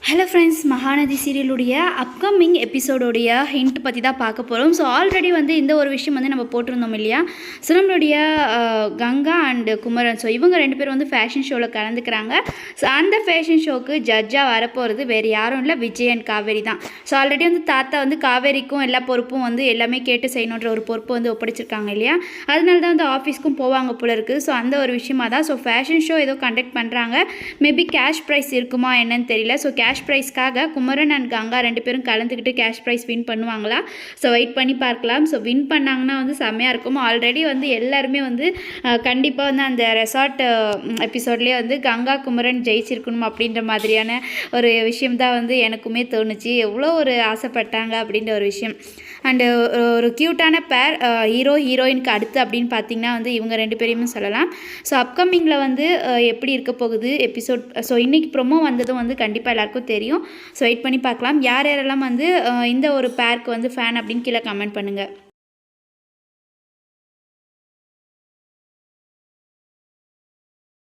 Hello friends, Mahanadi சீரியலுடைய upcoming எபிசோடோடைய hint பற்றி தான் பார்க்க போகிறோம். ஸோ ஆல்ரெடி வந்து இந்த ஒரு விஷயம் வந்து நம்ம போட்டிருந்தோம் இல்லையா? ஸோ நம்மளுடைய கங்கா அண்ட் குமரன், ஸோ இவங்க 2 பேரும் வந்து ஃபேஷன் ஷோவில் கலந்துக்கிறாங்க. ஸோ அந்த ஃபேஷன் ஷோக்கு ஜட்ஜாக வரப்போகிறது வேறு யாரும் இல்லை, விஜய் அண்ட் காவேரி தான். ஸோ ஆல்ரெடி வந்து தாத்தா வந்து காவேரிக்கும் எல்லா பொறுப்பும் வந்து எல்லாமே கேட்டு செய்யணுன்ற ஒரு பொறுப்பு வந்து ஒப்படைச்சிருக்காங்க இல்லையா? அதனால தான் வந்து ஆஃபீஸ்க்கும் போவாங்க போல இருக்குது. ஸோ அந்த ஒரு விஷயமா தான் ஸோ ஃபேஷன் ஷோ ஏதோ கண்டக்ட் பண்ணுறாங்க. மேபி கேஷ் ப்ரைஸ் இருக்குமா என்னன்னு தெரியல. ஸோ கேஷ் ப்ரைஸ்க்காக குமரன் அண்ட் கங்கா 2 பேரும் கலந்துக்கிட்டு கேஷ் ப்ரைஸ் வின் பண்ணுவாங்களா? ஸோ வெயிட் பண்ணி பார்க்கலாம். ஸோ வின் பண்ணாங்கன்னா வந்து செம்மையாக இருக்கும். ஆல்ரெடி வந்து எல்லாருமே வந்து கண்டிப்பாக வந்து அந்த ரெசார்ட் எபிசோட்லேயே வந்து கங்கா குமரன் ஜெயிச்சிருக்கணும் அப்படின்ற மாதிரியான ஒரு விஷயம் தான் வந்து எனக்குமே தோணுச்சு. எவ்வளோ ஒரு ஆசைப்பட்டாங்க அப்படின்ற ஒரு விஷயம். அண்டு ஒரு க்யூட்டான பேர், ஹீரோ ஹீரோயினுக்கு அடுத்து அப்படின்னு பார்த்தீங்கன்னா வந்து இவங்க 2 பேரையுமே சொல்லலாம். ஸோ அப்கமிங்கில் வந்து எப்படி இருக்க போகுது எபிசோட். ஸோ இன்றைக்கி ப்ரொமோ வந்ததும் வந்து கண்டிப்பாக எல்லாருக்கும் தெரியும். ஸோ வெயிட் பண்ணி பார்க்கலாம். யார் யாரெல்லாம் வந்து இந்த ஒரு பேருக்கு வந்து ஃபேன் அப்படின்னு கீழே கமெண்ட் பண்ணுங்கள்.